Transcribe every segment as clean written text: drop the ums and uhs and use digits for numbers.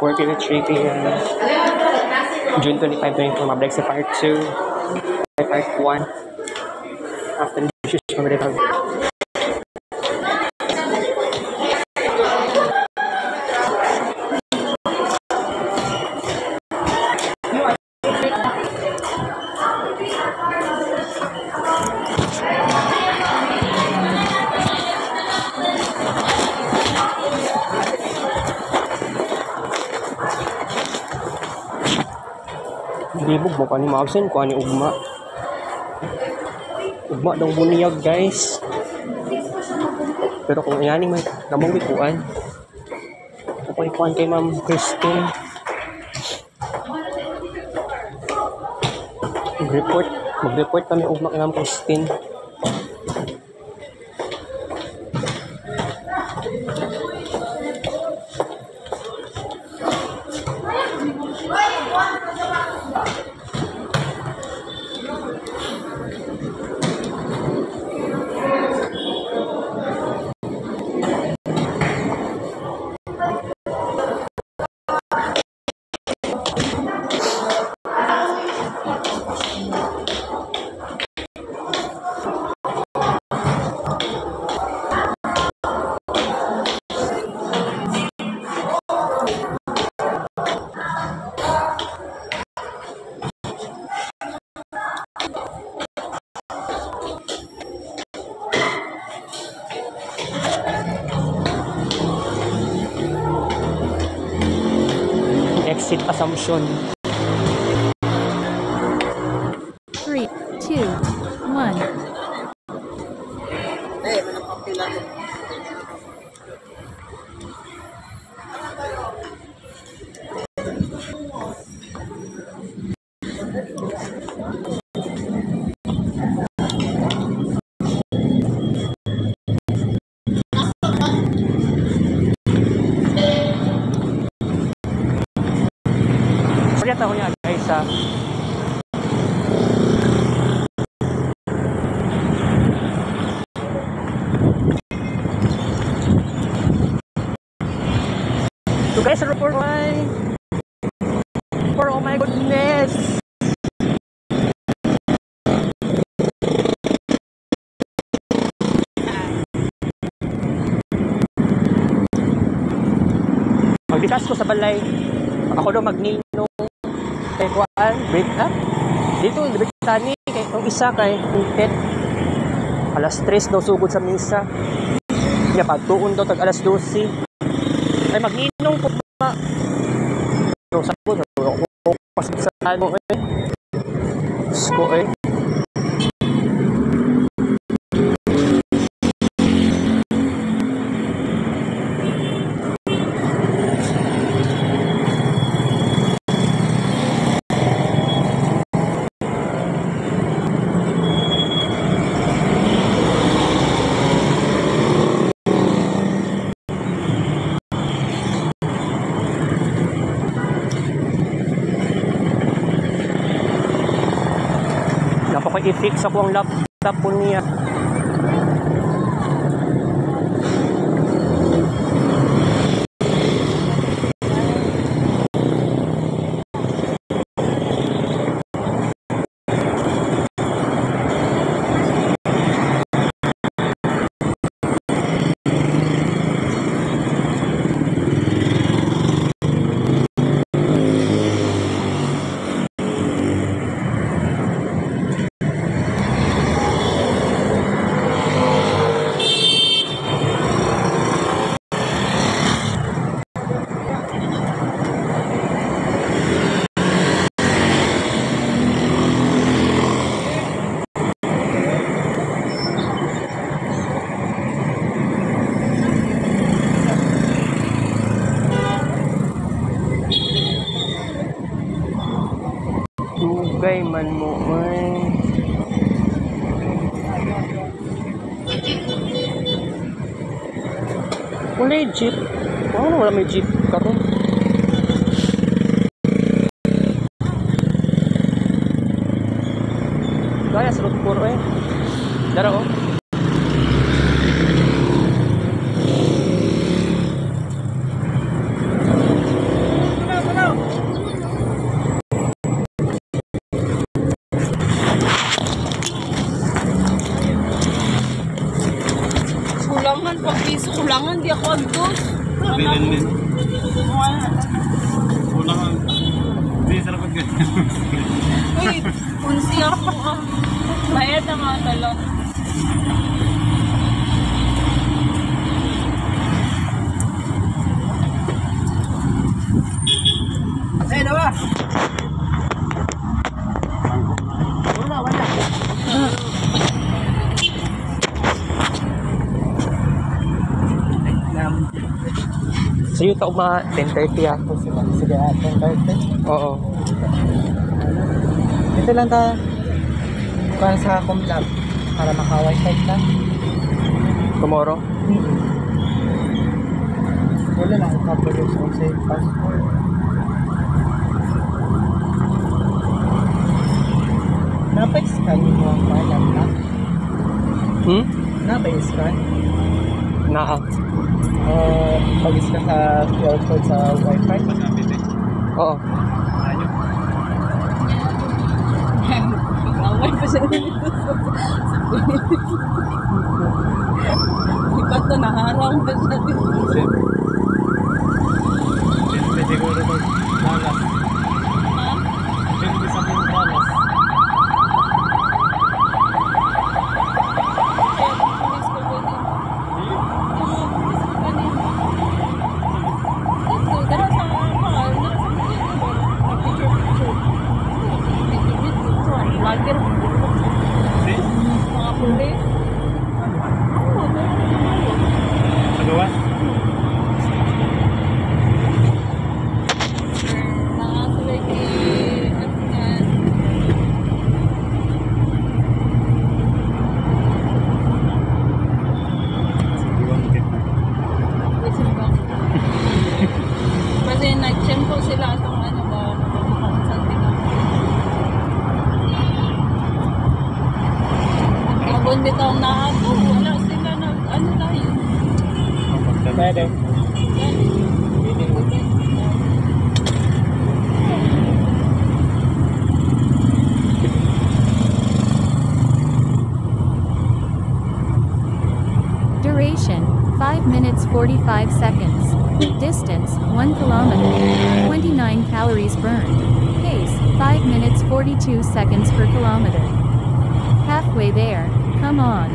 4 p.m. to 3 p.m. June 25, 24, mabalik sa part 2. Part 1. After the issues, mabalik ako. Libog mo kani maabsen ko ani ugma. Ugma daw buniyag guys. Pero kung iyaning may namong bikuan. Okay kuan kay Ma'am Christine. Mag-report kami ugma kay Ma'am Christine. Exit assumption. 3, 2, 1. Sulit ako niya guys ha. So guys, report oh my goodness. Magbitas ko sa balay. Ako daw magninong kay kuan, break up. Dito, libitani kay yung isa kay Intet. Alas 3 daw sugod sa misa. Kaya pagtuon daw tag alas 12. Ay magninong ko ba? So sabot ako pasig sa ano eh. Sko eh. I-fix ako ang laptop po niya. Dugay man mo ay. Wala yung jeep. Wala may jeep karon. Kaya sa road puro eh. Dara oh. Kulang. Hindi sa likod ganyan. Uy, unsi ako. Bayad na mga talong. Nawa! Wala. So yung taong mga 10:30 ako. Sige, 10:30. Oo. Ito lang ta. Para sa Comlab. Para maka-wifi ka. Tomorrow? Wala lang. Couple years old sa passport. Napa-scan mo ang pangalan na? Napa-scan? Naa. Pag-scan sa QR code sa wifi. Oo. Away pa siya dito. Iba to, naharang pa siya dito. Siguro ito. Lalas. Hindi sa mga lalas. Vlogger. Mga pulis. Sa gawas? Kasi nag-shampoo sila itong ano ba, something ako. Nagkabon bitaw na ako, wala sila nag, ano tayo. Pwede. Duration 5 minutes 45 seconds. Distance 1 kilometer. 29 calories burned. Pace 5 minutes 42 seconds per kilometer. Halfway there, come on.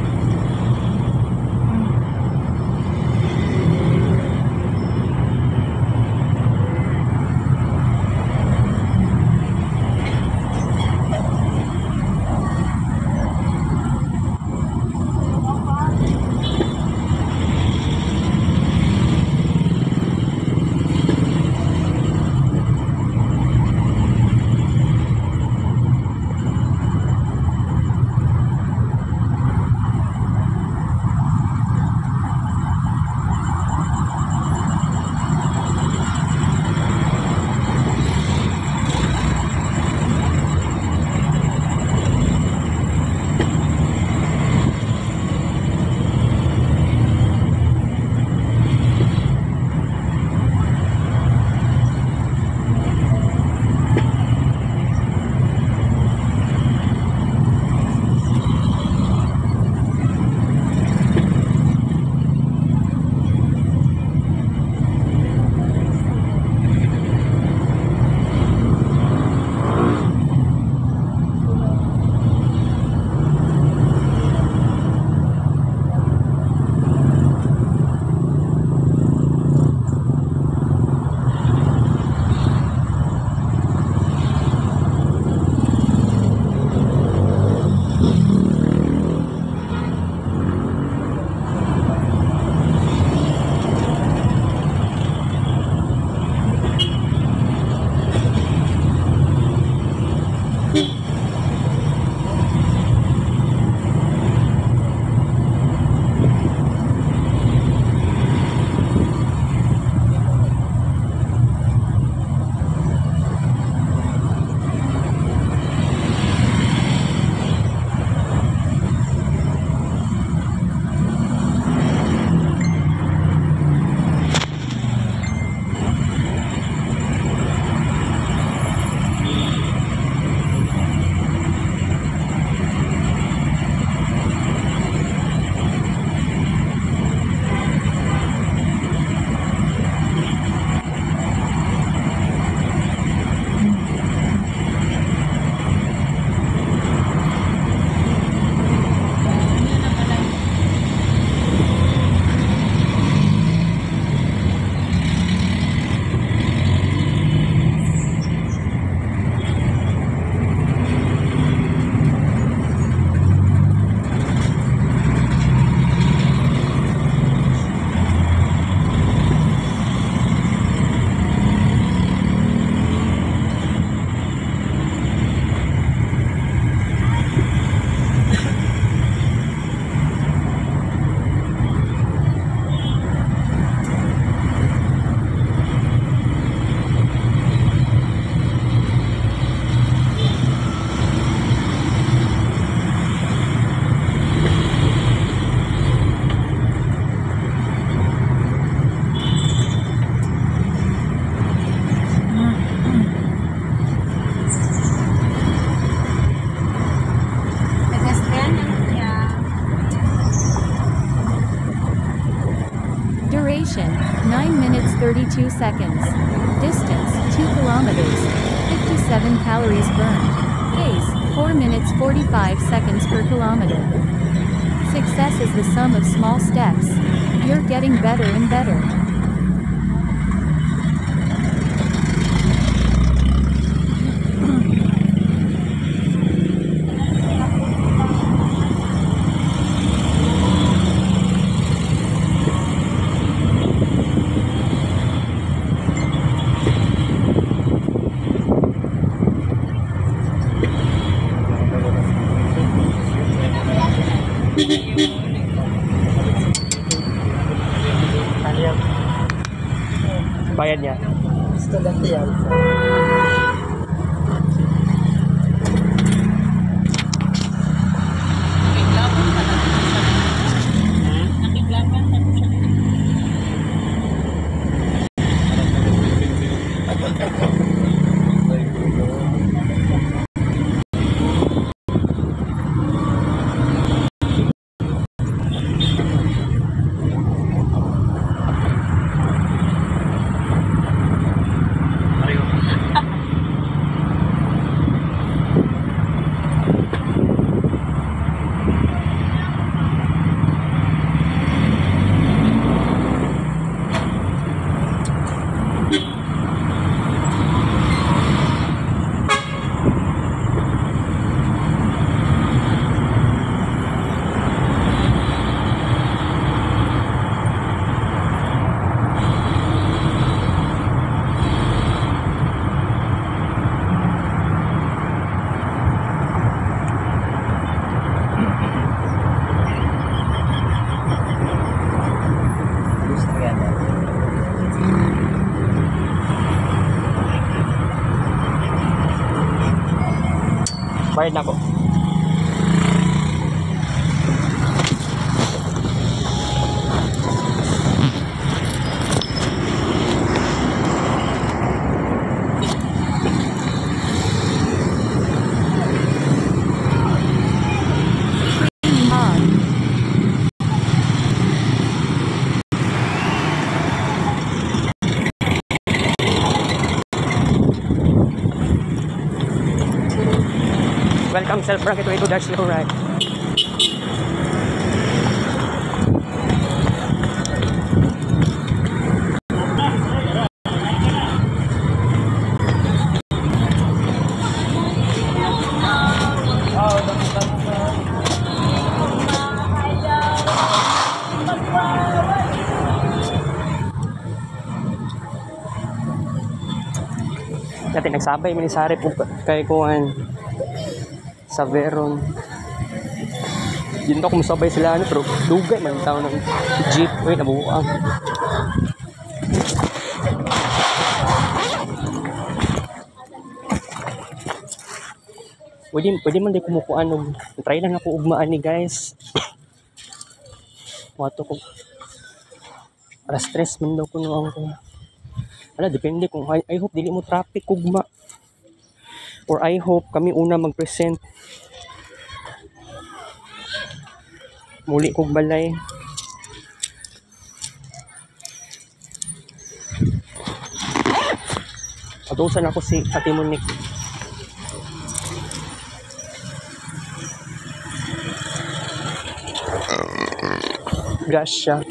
42 seconds. Distance 2 kilometers. 57 calories burned. Pace 4 minutes 45 seconds per kilometer. Success is the sum of small steps. You're getting better and better. Bayad niya. Estudyante yan. Nakiglaban na po siya. Bayad na po. Welcome self-bracket way to dash low right. Dati nagsabay minisari po kay kuan sa Veron. Yun to kumusabay sila ano, pero dugay man tao ng jeep. Uy, nabuang. Pwede man di kumukuan og try lang ako ugmaan ni guys. Wato ko. Para stress man daw ko noong ko. Ala, depende kung I hope dili mo traffic ugma. Or I hope kami una mag-present. Muli kong balay. Patusan ako si Ate Monique. Gasya.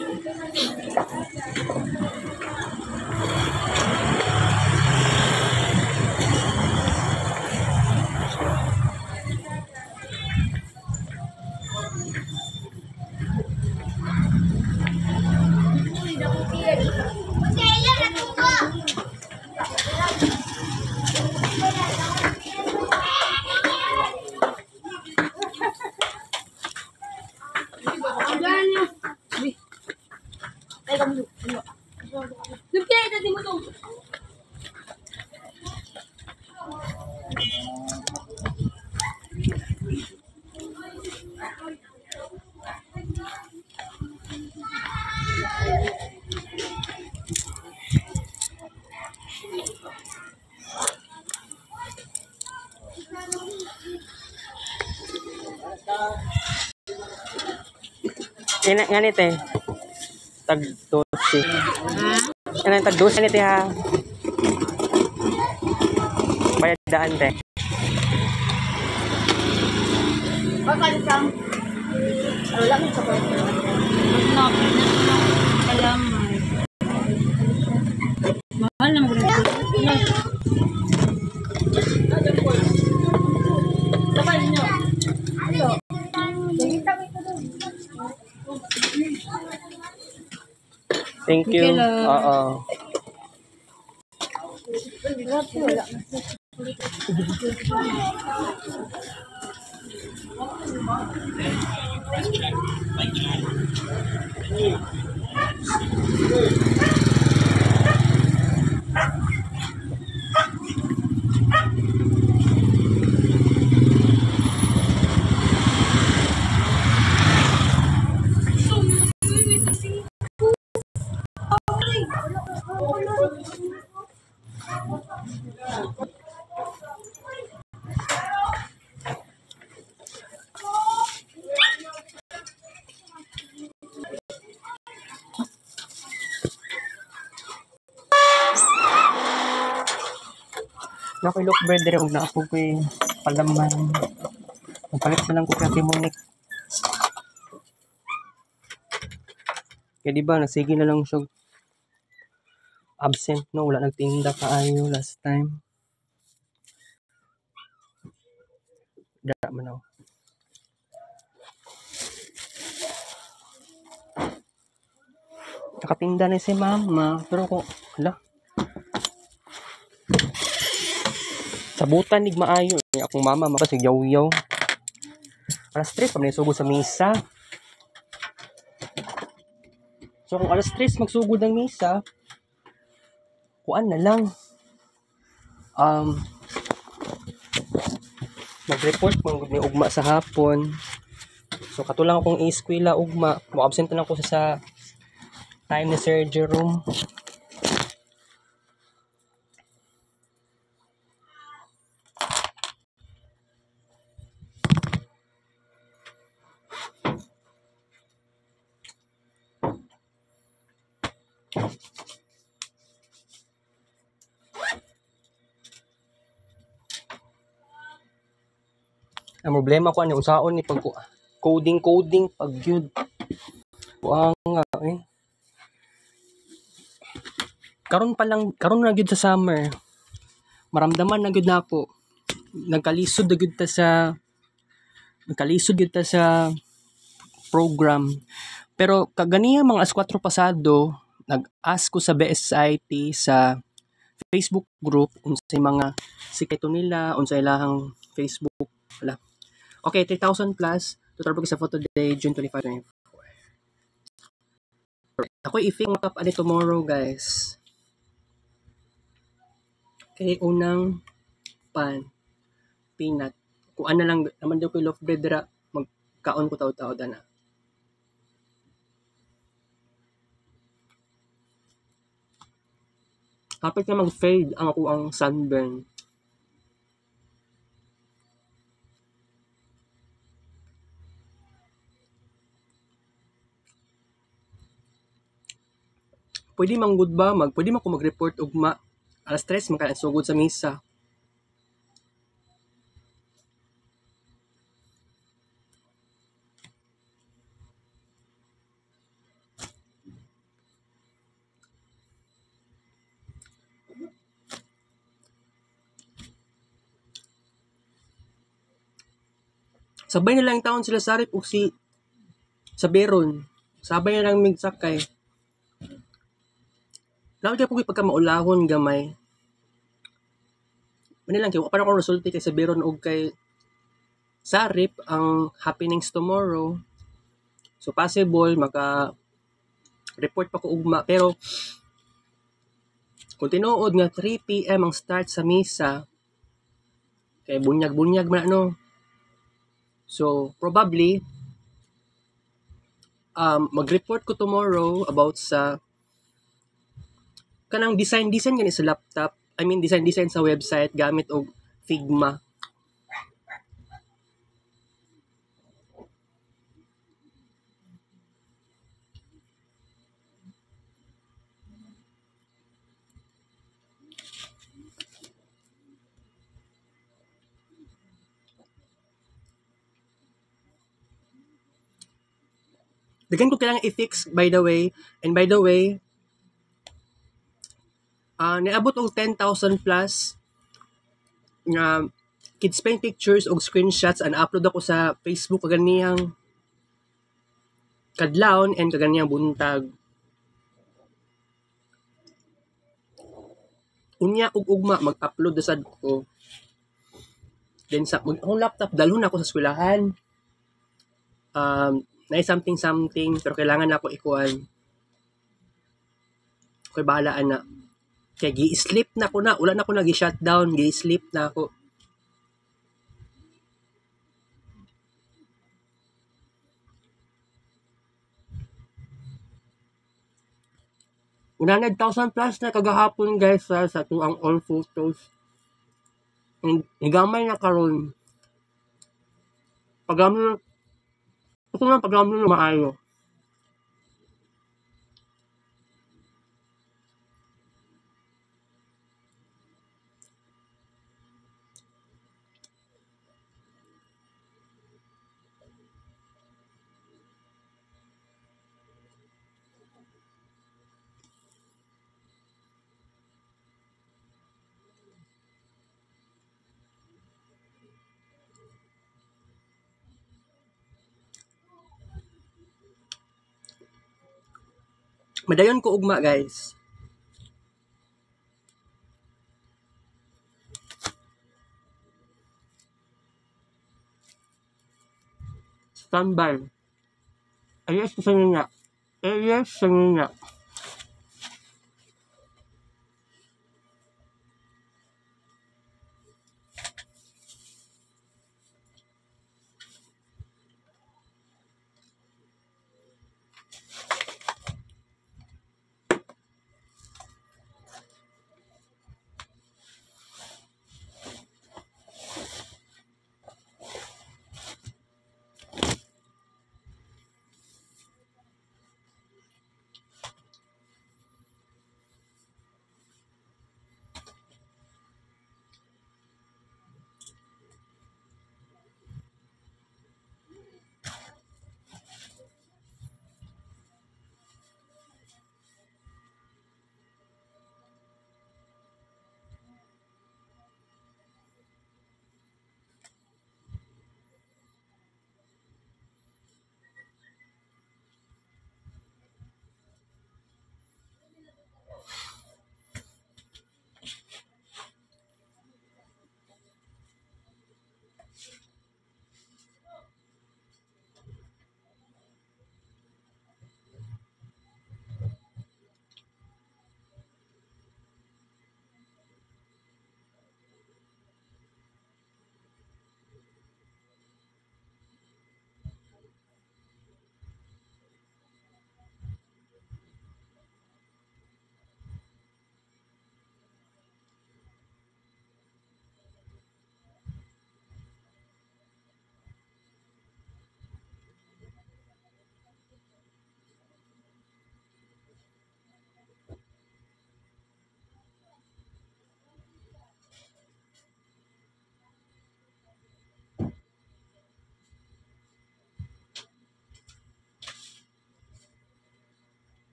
Ganito eh. Tag 12. Yan ang tagdos nito ha. Bayad daan te. Kalamay. Mahal na maganda. Thank you. Okay lang. Oo. Nakilok bread dire og naapo ko palaman. Palit na lang ko kay Timonik. Kaya di ba nasigi na lang siya absent no, wala nagtinda kaayo last time. Dara man ako. Nakatinda na si mama, pero ko, hala. Sabutan nig maayo. Akong mama, mapasig yaw-yaw. Alas 3, pa sugod sa misa. So, kung alas 3 magsugod ng misa, kuan na lang. Mag-report kung ni ugma sa hapon. So, katulang akong eskwela ugma. Mo-absent na ako sa time ni Sir Jerome. Ang problema ko ano usaon ni pag coding pag yun. Buang nga eh. Karon na gyud sa summer. Maramdaman na gyud nako. Nagkalisod gyud ta sa program. Pero kaganiya mga alas 4 pasado, nag-ask ko sa BSIT sa Facebook group unsay mga sikreto nila, unsay ilahang Facebook wala. Okay, 3,000 plus. Total po sa photo day, June 25, 24. Ako i-fill up ani tomorrow, guys. Okay, unang peanut. Kung ano lang, naman daw ko loaf bread dira, magkaon ko tao-tao na. Kapit na mag-fade ang ako ang sunburn. Pwede mang good ba? Pwede man ko mag-report ugma. Alas 3, sugod sa misa. Sabay na lang taon sila Sarip o si Saberon. Sabay na lang migsakay. Lawag ka po pagka maulahon gamay. Manilang kayo, parang kung resulti kay Saberon o kay Sarip ang happenings tomorrow. So possible, maka-report pa ko ugma. Pero kung tinuod nga 3 p.m. ang start sa misa, kay bunyag-bunyag man ano. So, probably, mag-report ko tomorrow about sa kanang design gani sa laptop. I mean, design sa website gamit og Figma. Dagan ko kailangan i-fix, by the way. And by the way, niabot og 10,000 plus nga kids paint pictures o screenshots and upload ako sa Facebook kaganiyang kadlawon and kaganiyang buntag. Unya ug ugma mag-upload na sad ko. Then sa akong laptop dalhon ako sa eskwelahan. Na something pero kailangan ako ikuan. Okay, bahalaan na. Kaya gi-sleep na ko na. Wala na ako nag-shutdown. Gi-sleep na ako. $100,000 plus na kagahapon guys sa tuang all photos. And higamay na karon. Paggamit na maayo. Madayon ko ugma guys. Standby. Ayos sa niya. Ayos sa niya.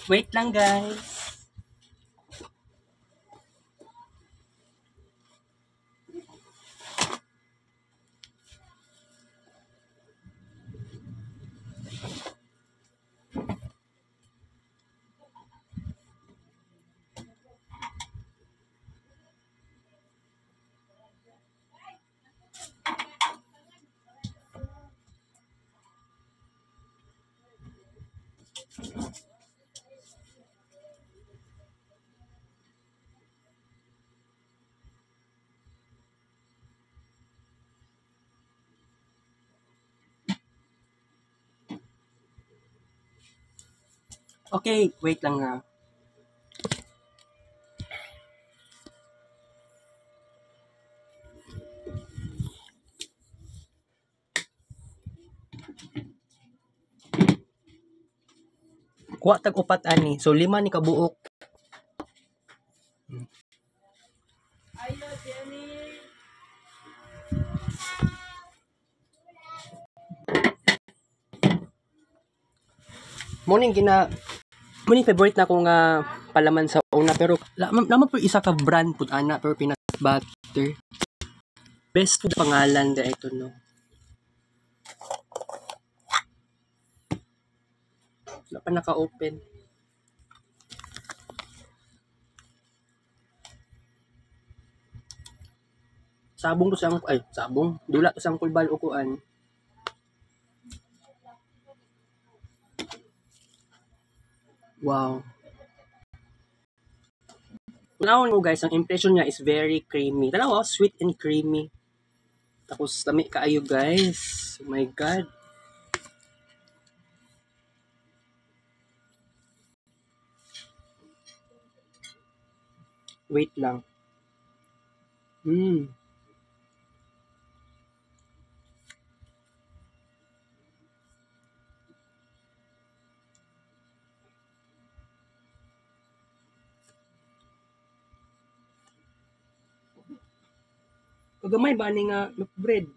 Wait lang guys. Okay, wait lang ha. Kuha tag upat ani. So 5 ni kabuok. Morning favorite na ko nga palaman sa una pero naman po isa ka brand pud ana pero peanut butter. Best food pangalan da ito no. Wala pa naka-open. Sabong to sang sabong. Dula to sang kulbal ukuan. Wow. Tunawon mo guys, ang impression niya is very creamy. Tanaw, sweet and creamy. Tapos lami kaayo guys. Oh my god. Wait lang. Kagamay ba ni nga loaf bread?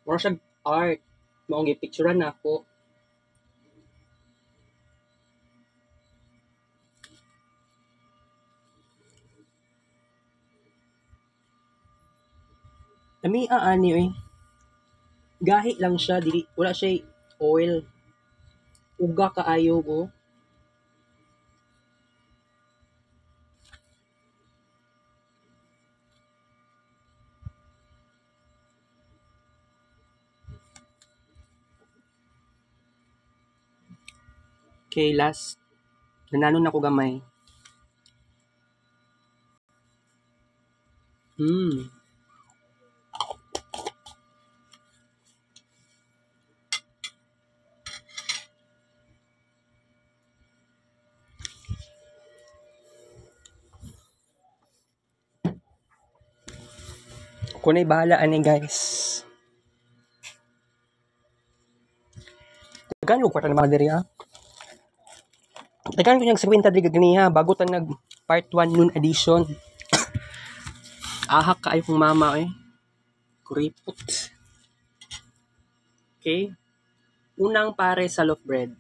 Mura siya art. Maong gipicturean na ako. Ami ani eh. Gahi lang siya, dili wala siya oil. Uga kaayo ko. Okay, last. Nananon ako gamay. Kunay bahala ani guys. Tagan ko kwarta na mga diri ha. Tagan ko yung 50 diri ganiha bago ta nag part 1 noon edition. Ahak kaayo kong mama eh. Kuripot. Okay. Unang pare sa loaf bread.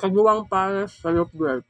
Kaduwang para sa loaf bread.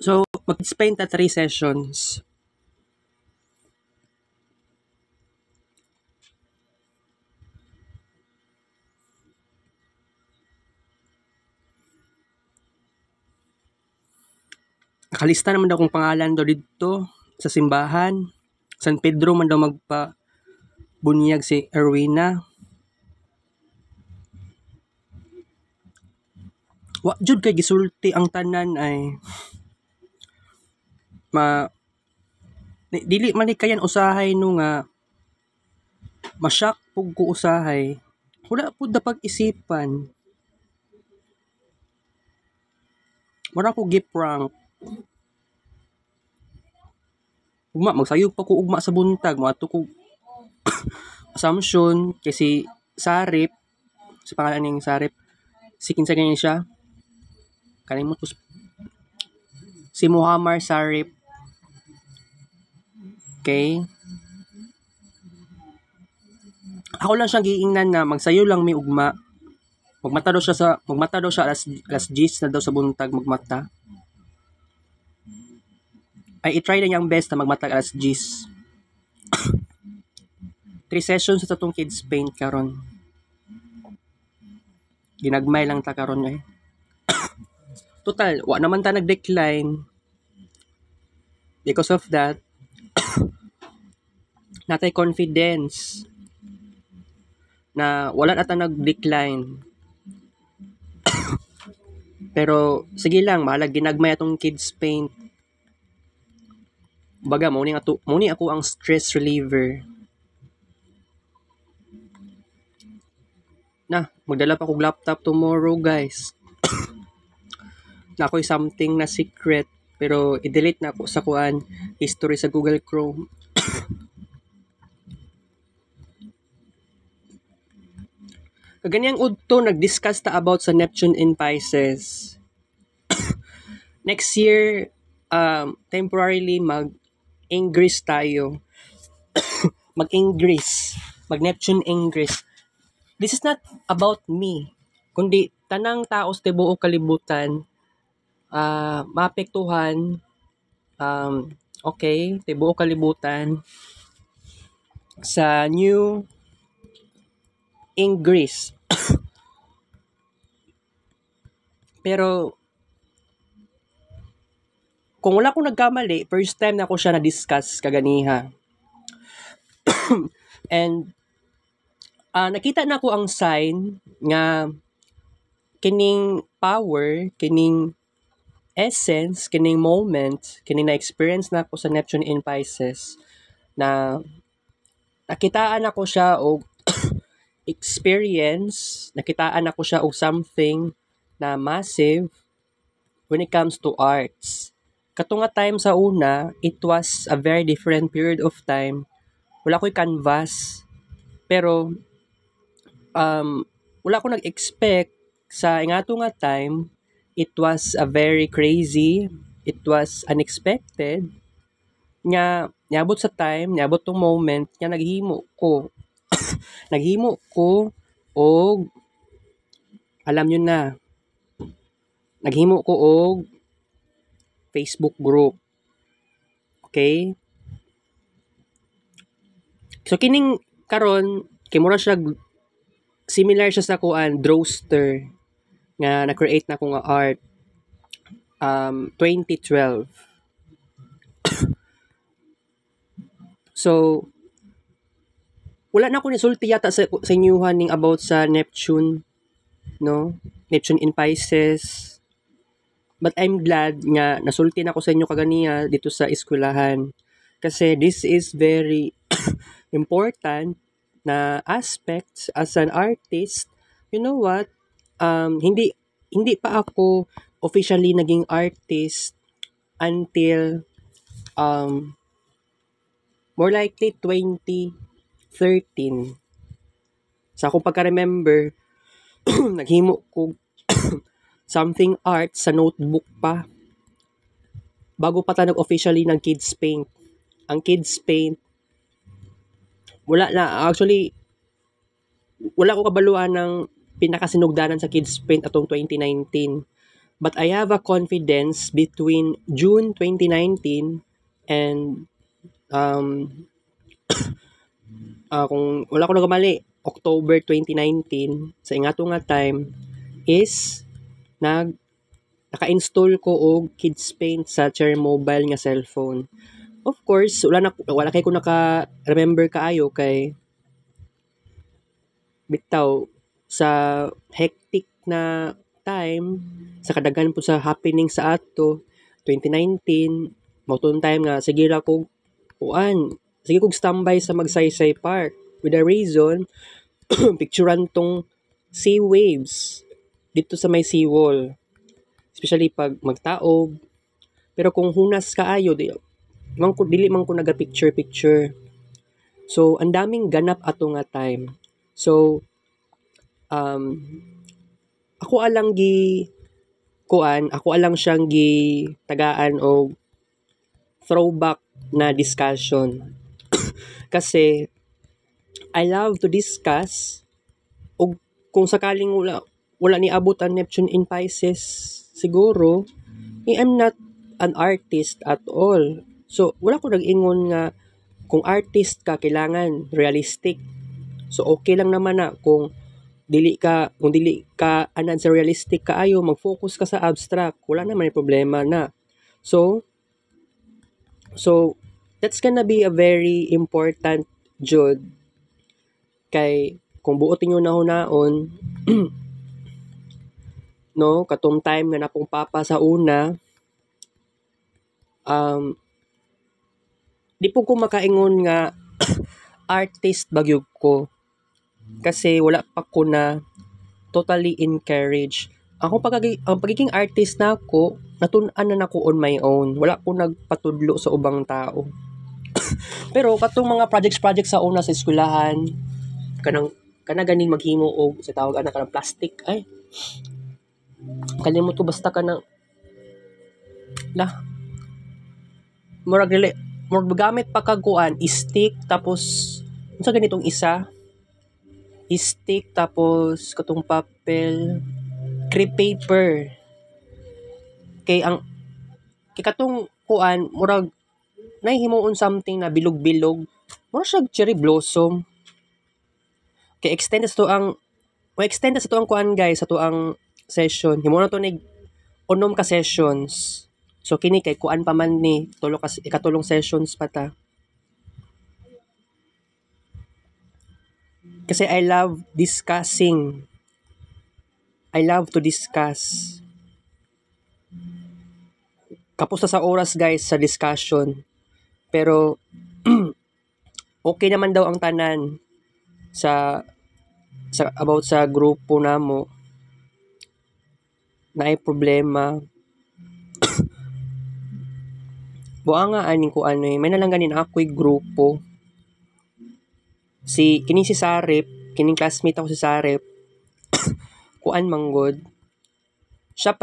So, mag-spend ta 3 sessions. Nakalista naman daw kong pangalan daw dito sa simbahan. San Pedro man daw bunyag si Erwina. Wa jud kay gisulti ang tanan ay dili man ni kayan usahay no nga masyak pug ko usahay. Wala pud na pag-isipan. Wala ko gi-prank. Ugma magsayog pa ko ugma sa buntag, mato ko assumption kasi Sarip sa pangalan ning Sarip si kinsa ganyan siya kalimot ko si Muhammad Sarip. Okay? Ako lang siyang giingnan na magsayo lang may ugma. Magmata daw siya alas 10 na daw sa buntag magmata. Ay i-try na niyang best na magmata alas 10. 3 sessions sa tatong kids paint karon. Ginagmay lang ta karon eh. Total, wa naman ta nag-decline. Because of that, natay confidence na wala na ta nag-decline. Pero sige lang, mahalag ginagmay atong kids paint. Baga mo ni ako ang stress reliever. Na, magdala pa kog laptop tomorrow, guys. Na ako'y something na secret pero i-delete na ako sa kuan history sa Google Chrome. Kaganyang udto nag-discuss ta about sa Neptune in Pisces. Next year temporarily mag-Ingress tayo. Mag-Ingress, mag-Neptune Ingress. This is not about me, kundi tanang tao sa tibuok kalibutan maapektuhan okay, tibuok kalibutan sa new Ingress. Pero kung wala akong nagkamali, first time na ako siya na-discuss kaganiha. And nakita na ko ang sign nga kining power, kining essence, kining moment, kining na-experience na ako sa Neptune in Pisces na nakitaan ako siya og experience, nakitaan ako siya og something na massive when it comes to arts. Katunga time sa una, it was a very different period of time. Wala ko'y canvas, pero wala ko nag-expect sa ingato nga time. It was a very crazy, it was unexpected nga niabot sa time, niabot tong moment nga naghimo ko og alam nyo na, naghimo ko og Facebook group. Okay? So kining karon kimura siya similar siya sa kuan Drawster nga na-create na ko nga art 2012. So wala na ko nisulti yata sa inyuhan ning about sa Neptune, no? Neptune in Pisces. But I'm glad nga nasulti na ko sa inyo kaganiya dito sa eskwelahan kasi this is very important na aspects as an artist. You know what? Hindi pa ako officially naging artist until more likely 2013. Sa akong pagka-remember, naghimo ko something art sa notebook pa. Bago pa ta nag-officially ng kids paint. Ang kids paint, wala ko kabaluan ng pinakasinugdanan sa kids paint atong 2019. But I have a confidence between June 2019 and kung wala ko nagamali, October 2019 sa ingato nga time is naka-install ko og kids paint sa Cherry Mobile nga cellphone. Of course, wala kay ko naka-remember kaayo kay bitaw sa hectic na time sa kadaghan po sa happening sa ato 2019 mauton time nga sige kog standby sa Magsaysay Park with a reason picturean tong sea waves dito sa may seawall, especially pag magtaob. Pero kung hunas kaayo dili man ko naga picture. So ang daming ganap ato nga time. So ako alang kuan, ako alang siyang gitagaan o throwback na discussion. Kasi I love to discuss og kung sakaling wala ni abot ang Neptune in Pisces siguro, I'm not an artist at all. So wala ko nag-ingon nga kung artist ka kailangan realistic. So okay lang naman na kung dili ka anad sa realistic kaayo, mag-focus ka sa abstract, wala naman yung problema na. So that's gonna be a very important jud kay kung buot inyo nahunaon no katong time nga napong papa sa una, di po ko makaingon nga artist bagyog ko kasi wala pa ko na totally encouraged. Ang pagiging artist na ako, natun-an na nako on my own. Wala ko nagpatudlo sa ubang tao. Pero katong mga projects sa una sa eskwelahan, kana ganing maghimo og sa tawag ana kanang plastic ay. Kalimot ko basta kanang murag gamit pa kag kuan, stick tapos unsa ganitong isa? Stick tapos katong papel, crepe paper. Kay katong kuan murag nahihimuon something na bilog-bilog. Mura siya cherry blossom. Kay extend sa to ang kuan guys, sa to ang session. Himo na to nig unom ka sessions. So kini kay kuan pa man ni ikatulong sessions pa ta. Kasi I love discussing. I love to discuss. Kapos sa oras guys sa discussion. Pero okay naman daw ang tanan sa about sa grupo namo. Na ay problema. Buang nga aning ko may nalangganin ako'y grupo. Kini si Sarip, kining classmate ako si Sarip. Kuan manggod. Siya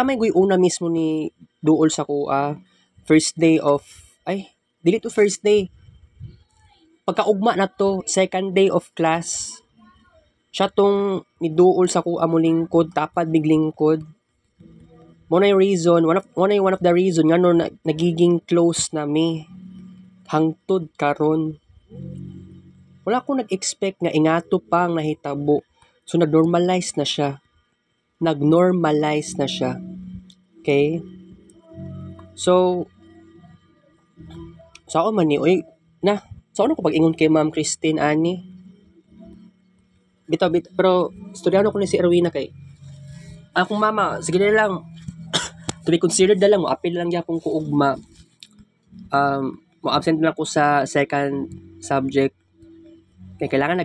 may una mismo ni duol sa kuha. First day first day. Pagkaugma na to, second day of class. Siya tong ni duol sa kuha mo lingkod, tapad biglingkod. One of the reason nga no nagiging close na mi hangtod karon. Wala akong nag-expect nga ingato pang nahitabo. So nag-normalize na siya. Okay? So sao man ni sao ko pag-ingon kay Ma'am Christine ani? Bitaw pero estudyano ko ni si Erwina kay akong mama, sige na lang. To be considered na lang mo apil lang gyapon ko ugma. Mo absent na ako sa second subject. Kaya kailangan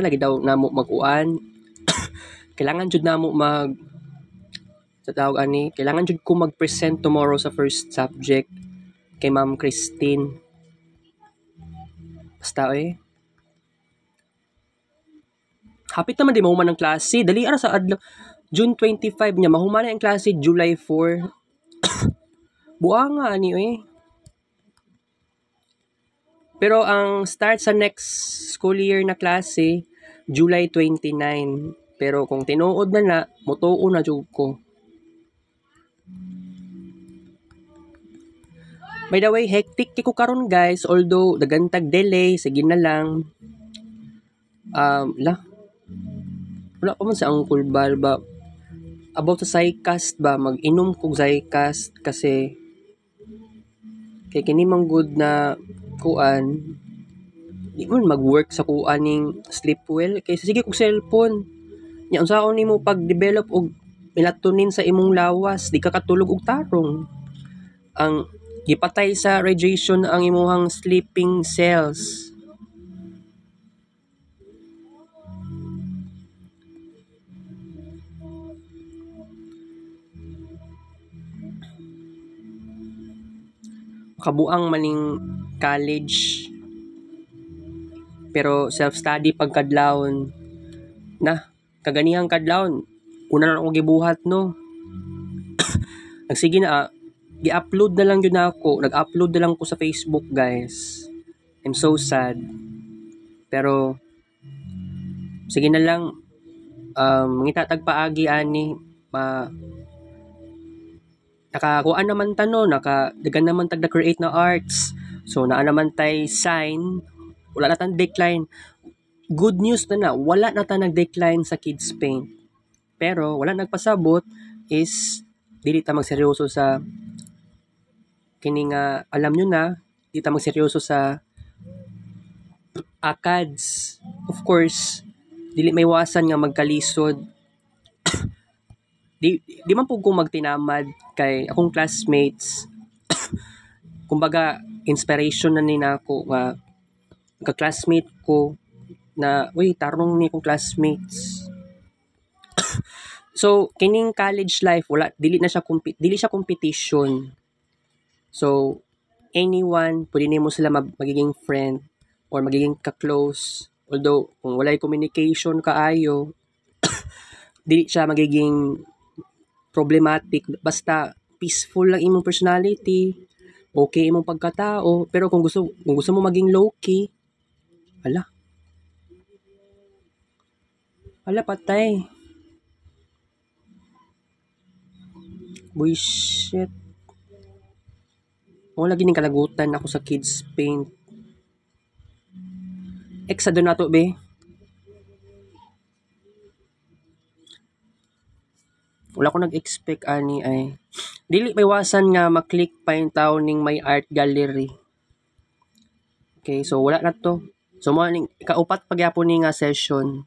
lagi daw namo mag-uan. Kailangan jud namo kailangan jud ko mag-present tomorrow sa first subject kay Ma'am Christine. Basta hapit naman di mahuman ng klase. Dali ara sa adlaw June 25 niya mahuman na ang klase July 4. Buanga ani Pero ang start sa next school year na klase, July 29. Pero kung tinuod na mutuo na jud ko. By the way, hectic ko karon guys. Although, dagantag delay, sige na lang. Wala pa man sa Uncle Bal ba? About sa Zycast ba? Mag-inom ko Zycast kasi kay kini mang good na kuan di man mag-work sa kuan ning sleep well kaysa sige kog cellphone nya unsaon nimo pag-develop og melatonin sa imong lawas di ka katulog og tarong ang gipatay sa radiation ang imong sleeping cells. Kabuang maning college pero self-study pagkadlawon na kaganihang kadlawon una na ako gibuhat no Sige na, gi-upload na lang yun ako. Nag-upload na lang ko sa Facebook, guys. I'm so sad. Pero, sige na lang, ngita tagpaagi ani, nakakuan naman tano, dagan naman tag create na arts. So, naa naman tay sign, wala na tang decline. Good news na wala na ta nag-decline sa Kids Paint. Pero, wala nagpasabot is, dili ta magseryoso sa kining alam nyo na, di ta magseryoso sa ACADS. Of course, dili may wasan nga magkalisod. Di man po ko magtinamad kay akong classmates. Kumbaga, inspiration na ni nako nga ka-classmate ko na, uy, tarong ni kong classmates. So, kining college life, dili siya competition. So, anyone, pwede nimo sila magiging friend or magiging ka-close. Although, kung walay communication kaayo, dili siya magiging problematic. Basta, peaceful lang imong personality, okay imong pagkatao, pero kung gusto mo maging low-key, patay. Bullshit. Wala gining kalagutan ako sa Kids Paint. Eksado na to, be. Wala ko nag-expect ani ay. Dili may wasan nga maklik pa yung tao ning may art gallery. Okay, so wala na to. So mo ning ikaupat pagyapon ni nga session.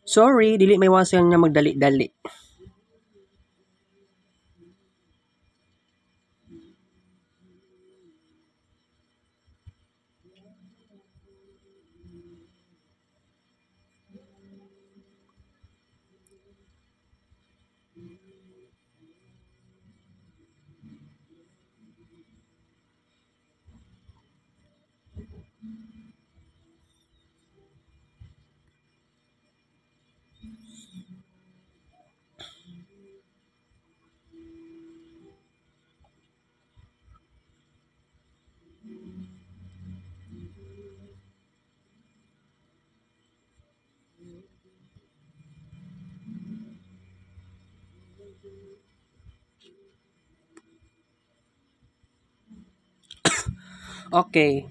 Sorry, dili may wasan nga magdali-dali. Okay.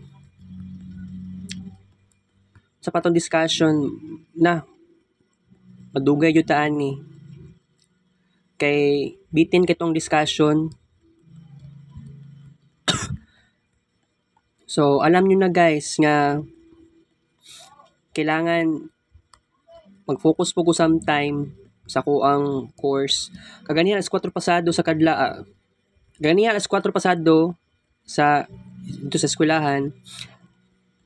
Sa patong discussion na madugay yun taan ni. Kay bitin kitong discussion. So, alam nyo na guys nga kailangan mag-focus po ko sometime sa kuang course. Kaganihan alas 4 pasado sa kadlaa. Kaganihan alas 4 pasado sa dito sa eskwelahan.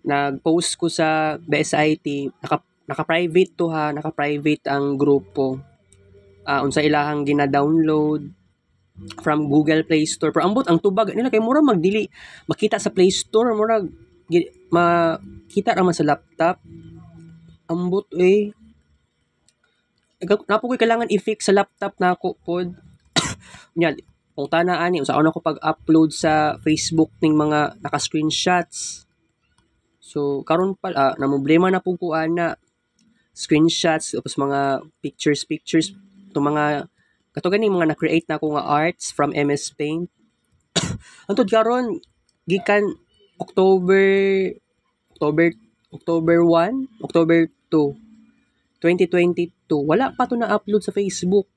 Nag-post ko sa BSIT, naka-private to ha, naka-private ang grupo. Unsa ilahang gina-download from Google Play Store. Pero ambot ang tubag nila kay mura magdili makita sa Play Store, mura makita naman sa laptop. Ambot napo ko'y kailangan i-fix sa laptop na ako pod. Nya, kung tanaan ni unsa ako pag-upload sa Facebook ning mga naka-screenshots. So, karon pala, na problema na po ko na screenshots, tapos mga pictures, itong mga, katugan mga na-create na ko nga arts from MS Paint. Antod karon gikan October 1, October 2, 2022, wala pa to na-upload sa Facebook.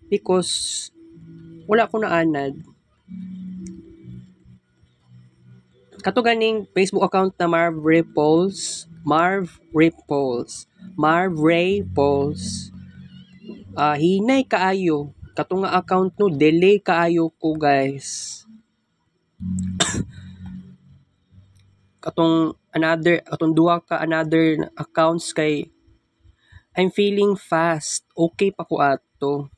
Because, wala ko na-anad. Kato ganing Facebook account na Marv Ray Pauls. Hinay kaayo. Kato nga account no, delay kaayo ko guys. Katong duha ka another accounts kay I'm feeling fast. Okay pa ko ato.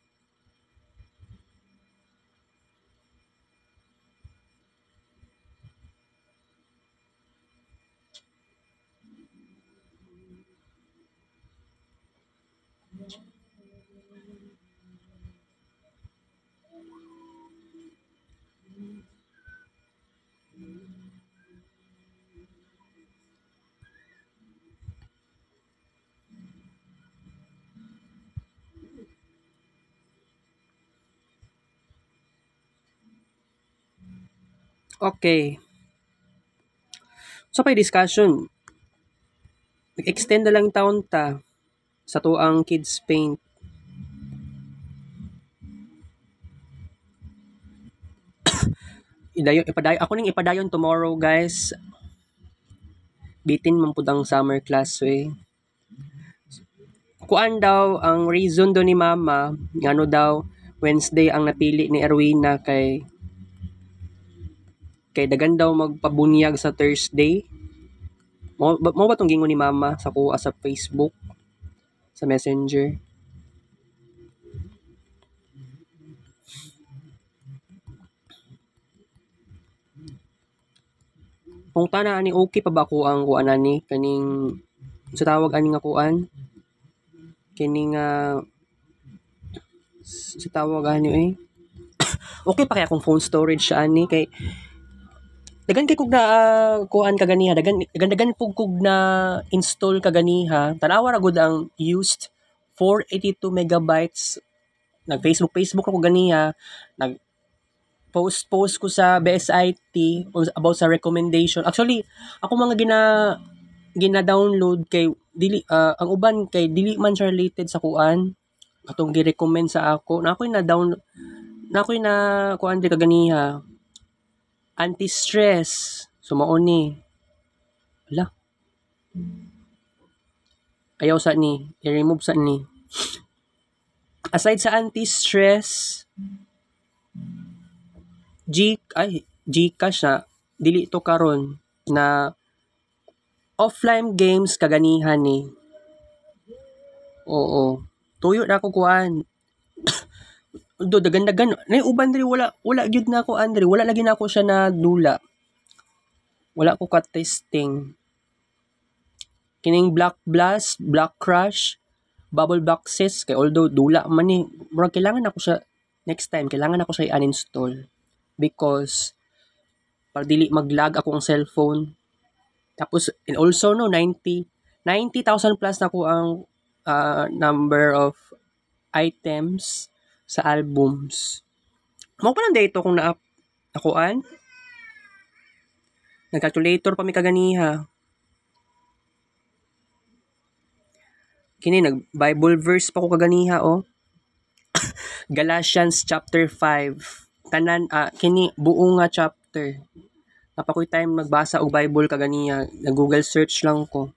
Okay. So pay discussion. Nag-extend na lang taon ta sa tuang kids paint. Ako ning ipadayon tomorrow, guys. Bitin man pud ang summer class Kuan daw ang reason do ni mama ngano daw Wednesday ang napili ni Erwina kay dagan daw magpabunyag sa Thursday. Mo ba tong gingon ni mama sa kuha sa Facebook sa Messenger. Kung tana ani okay pa ba ko ang kuan ani kaning sa tawag ani nga kuan kining sa tawag ani okay pa kaya kung phone storage siya ani kay dagan kay kog na kuan kaganiha dagan pug kog na install kaganiha tanawa ra gud ang used 482 megabytes nag Facebook ako ganiha nag post ko sa BSIT about sa recommendation actually ako mga gina-download kay dili ang uban kay dili man siya related sa kuan atong gi-recommend sa ako na ako'y na kuan di kaganiha anti-stress sumaon ni wala ayaw sa ni i-remove sa ni aside sa anti-stress Gcash na dili to karon na offline games kaganihan ni oo tuyo na ako kuan do dagan nay uban diri wala gyud na ako andre wala lagi na ako siya na dula wala ko ka testing kining Black Blast Black Crush Bubble Boxes kay although dula man ni murag kailangan ako siya next time kailangan ako siya i-uninstall because para dili mag-lag ako ang cellphone tapos and also no 90,000 plus na ko ang number of items sa albums. Mao pa lang dito kung nakuan. Nag-calculator pa mi kaganiha. Kini nag-Bible verse pa ko kaganiha Galatians chapter 5. Tanan kini buong nga chapter. Napakoy time nagbasa og Bible kaganiya, nag-Google search lang ko.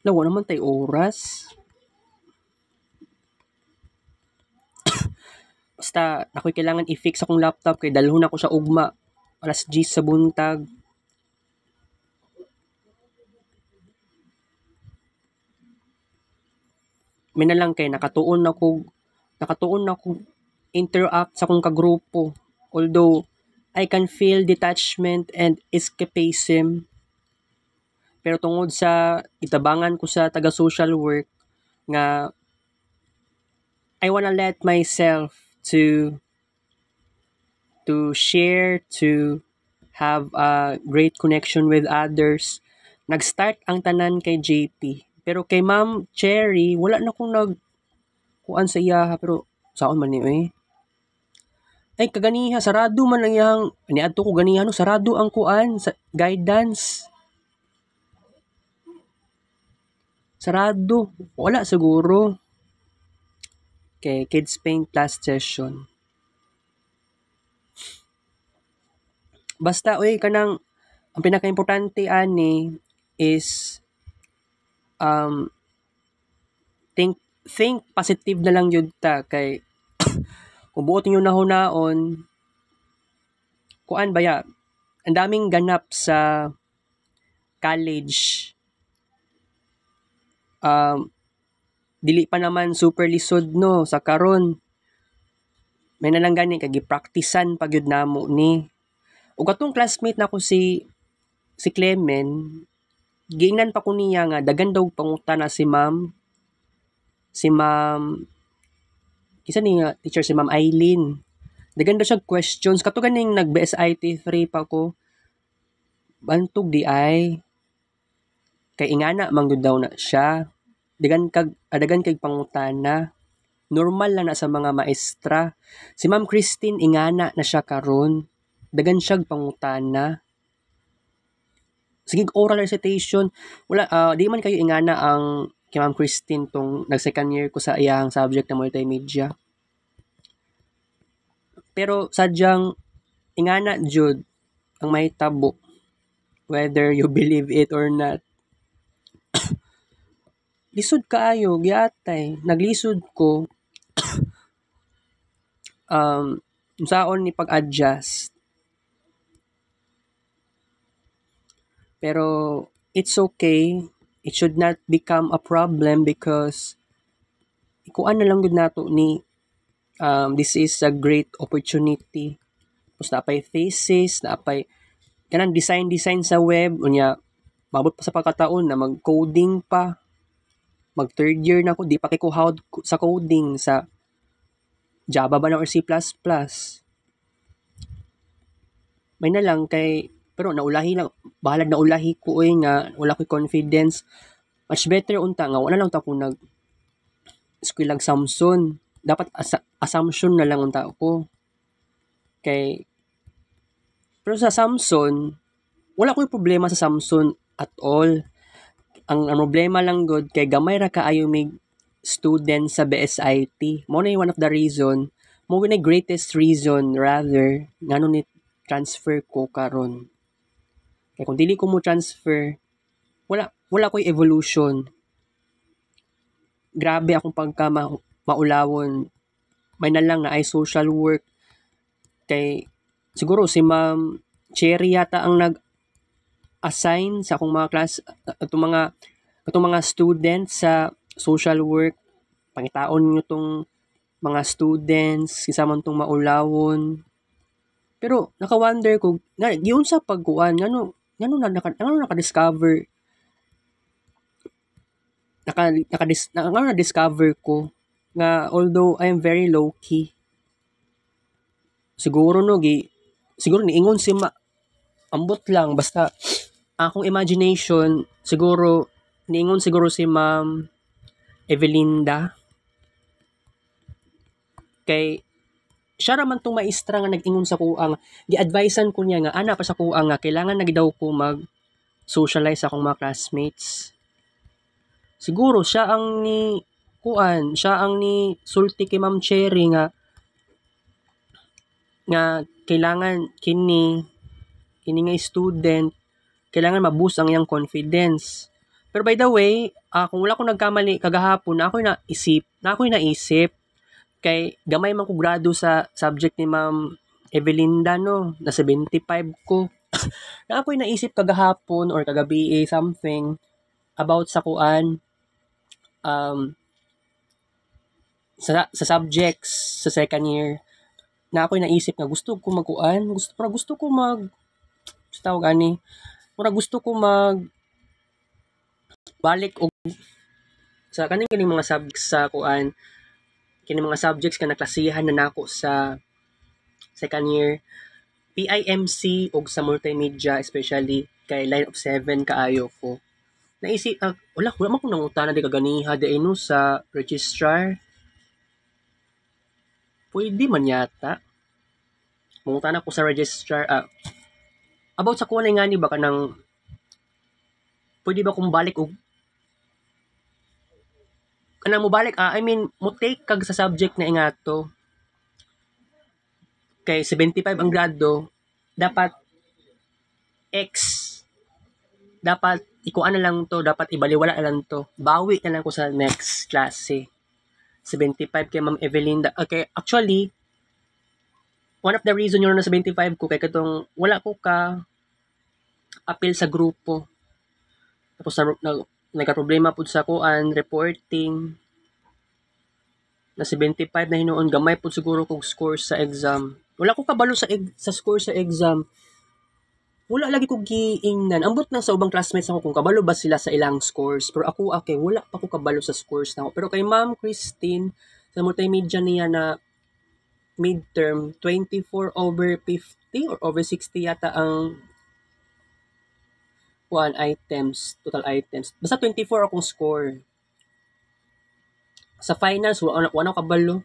Wala naman tay oras. Basta ako'y kailangan i-fix akong laptop kay dalhon ako sa ugma. Alas 10 sa buntag. May na lang kay nakatuon ako interact sa akong kagrupo. Although I can feel detachment and escapism. Pero tungod sa itabangan ko sa taga-social work nga I wanna let myself to share, to have a great connection with others. Nag-start ang tanan kay JP. Pero kay Ma'am Cherry, wala na akong kuan sa iya. Pero saon man ni ay kaganiha sarado man ang iyang niadto ko ganiha sarado ang kuan sa guidance. Sarado. Wala siguro. Okay, Kids Paint last session. Basta, kanang, ang pinaka-importante ani is, think positive na lang yun ta. Kay, kung buot nyo nahunaon, kuan ba ya? Ang daming ganap sa college. Dili pa naman super lisod no sa karon may nalang gani kay gipraktisan pag yun namo ni ug atong classmate nako si Clement giingnan pa ko niya nga dagan daw pangutana si ma'am kisa ni nga teacher si Ma'am Eileen dagan daw siya questions kato ganing nag BSIT 3 pa ko bantog di ay kay ingana man gyud daw na siya. Dagan kag pangutana. Normal lang na sa mga maestra. Si Ma'am Christine ingana na siya karon. Dagan siyag pangutana. Sige oral recitation. Wala di man kayo ingana ang kay Ma'am Christine tong nag-second year ko sa iyang subject na multimedia. Pero sadyang ingana jud ang mahitabo whether you believe it or not. Lisod kaayo giatay. Naglisod ko unsaon ni pag-adjust. Pero it's okay. It should not become a problem because ikuan na lang gud nato ni this is a great opportunity. Tapos napay thesis, napay kanang design sa web unya mabot pa sa pagkataon na mag-coding pa. Mag third year na ako, di pa kay ko how sa coding sa Java ba na or C++. May na lang kay pero naulahi lang bahalag naulahi ko nga wala ko confidence. Much better unta nga wala lang ta ko nag eskwela Samson. Dapat assumption na lang unta ko. Kay pero sa Samson wala ko'y problema sa Samson at all. Ang problema lang gud kay gamay ra kaayo mig student sa BSIT. Mo na one of the reason, mo na greatest reason rather ngano ni transfer ko karon. Kay kung dili ko mo transfer, wala ko'y evolution. Grabe akong pagka maulawon. May na lang na ay social work. Kay siguro si Ma'am Cherry yata ang nag-assign sa akong mga class atong mga students sa social work. Pangitaon nyo tong mga students, isa man tong maulawon. Pero naka-wonder ko, giun sa pagkuan, ngano naka-discover na-discover ko nga although I am very low key. Siguro niingon si ambot lang basta akong imagination siguro niingon siguro si Ma'am Evelinda kay siya raman tong maestra nga nag-ingon sa kuang gi-advisean ko niya nga ana pa sa kuang nga kailangan na daw ko mag socialize akong mga classmates. Siguro siya ang ni sulti kay Ma'am Cherry nga kailangan kini nga student kailangan ma-boost ang iyang confidence. Pero by the way, kung wala ko nagkamali kagahapon, na ako'y naisip kay gamay man ko grado sa subject ni Ma'am Evelinda no, na 75 ko. Na ako'y naisip kagahapon or kagabi something about sa kuan sa subjects sa second year. Na ako'y naisip nga gusto ko magkuan, gusto ko balik og sa kaning mga subjects sa kuan kining mga subjects ka naklasihan na nako sa second year PIMC og sa multimedia especially kay line of 7 kaayo ko naisip wala man ko nangutana di kaganiha di no sa registrar pwede man yata mangutana ko sa registrar about sa kuan nga ni baka nang pwede ba kung balik og kanang mo balik mo take kag sa subject na ingato kay 75 ang grado dapat X dapat ikuan na lang to dapat ibaliwala na lang to bawi na lang ko sa next klase 75 kay Ma'am Evelinda okay actually one of the reason yun na 75 ko kay katong wala ko ka appeal sa grupo tapos nagka-problema pud sa kuan reporting na 75 na hinuon gamay pud siguro kog score sa exam wala ko kabalo sa score sa exam wala lagi ko giingnan ambot lang sa ubang classmates ako kung kabalo ba sila sa ilang scores pero ako okay wala pa ko kabalo sa scores na ako pero kay Ma'am Christine sa multimedia niya na midterm 24/50 or over 60 yata ang kuan items, total items. Basta 24 akong score. Sa finals, wala kabalo.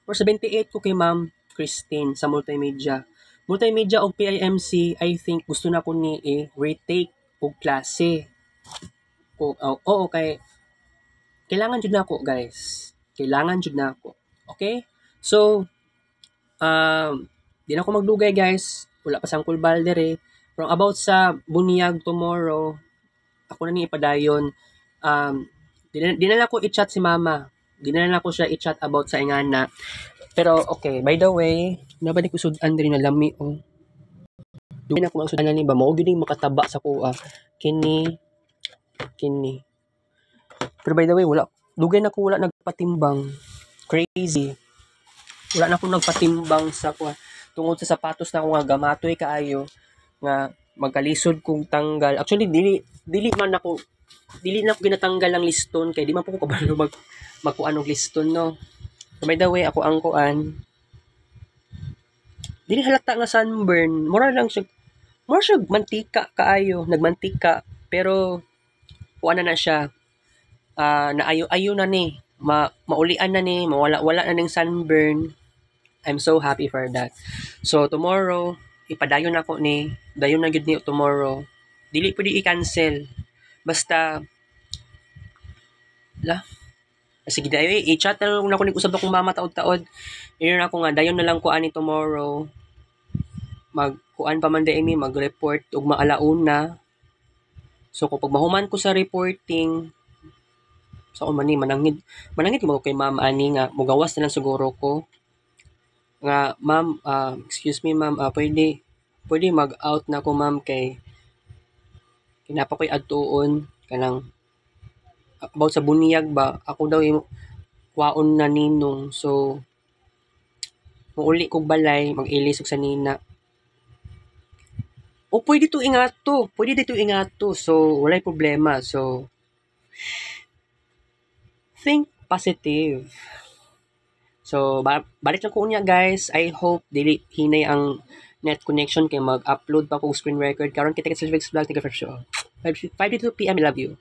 Or 78 ko kay Ma'am Christine sa multimedia. Multimedia o PIMC, I think gusto na ko ni retake og klase. Oo, kay kailangan jud na ako, guys. Kailangan jud na ako. Okay? So, di na ako maglugay, guys. Wala pa sangkul balder eh. From about sa bunyag tomorrow, ako na ni ipadayon. Di na ako i-chat si mama. Di na ako siya i-chat about sa ingana. Pero okay, by the way, nabalik ko sudan din na lami oh. Di na ako magsudan na ni ba mo gyud makataba sa kuha. Kini. Pero by the way, wala nagpatimbang. Crazy. Wala na akong nagpatimbang sa kuha. Tungod sa sapatos na ako nga gamatoy kaayo nga magkalisod kong tanggal. Actually dili na ako ginatanggal ang liston kay di man po ko kabalo magkuan og liston no. So by the way, ako ang kuan. Dili halata nga sunburn. Mura siya mantika kaayo, nagmantika pero kuan na siya. Naayo-ayo na ni. Maulian na ni, wala na ning sunburn. I'm so happy for that. So tomorrow, ipadayon ako ni, dayon na gyud ni tomorrow. Dili pwede i-cancel. Basta sige na i-chat na lang ako usab akong mama taod-taod. Iyon ako nga dayon na lang ko ani tomorrow. Magkuan pa man dai mi mag-report ug maalauna. So kung pagmahuman ko sa reporting, so manangid mo kay ma'am ani nga mugawas na lang siguro ko. Nga ma'am, excuse me ma'am, pwede mag-out na ko ma'am kay kinapa ko'y adtuon kanang about sa bunyag ba ako daw waon na ninong so muuli kog balay mag-ilis og sa nina o pwede dito ingato so walay problema so think positive so balik lang ko unya guys. I hope dili hinay ang net connection kay mag-upload pa ko screen record karon kita sa vlog tiga for sure 5:02 PM. I love you.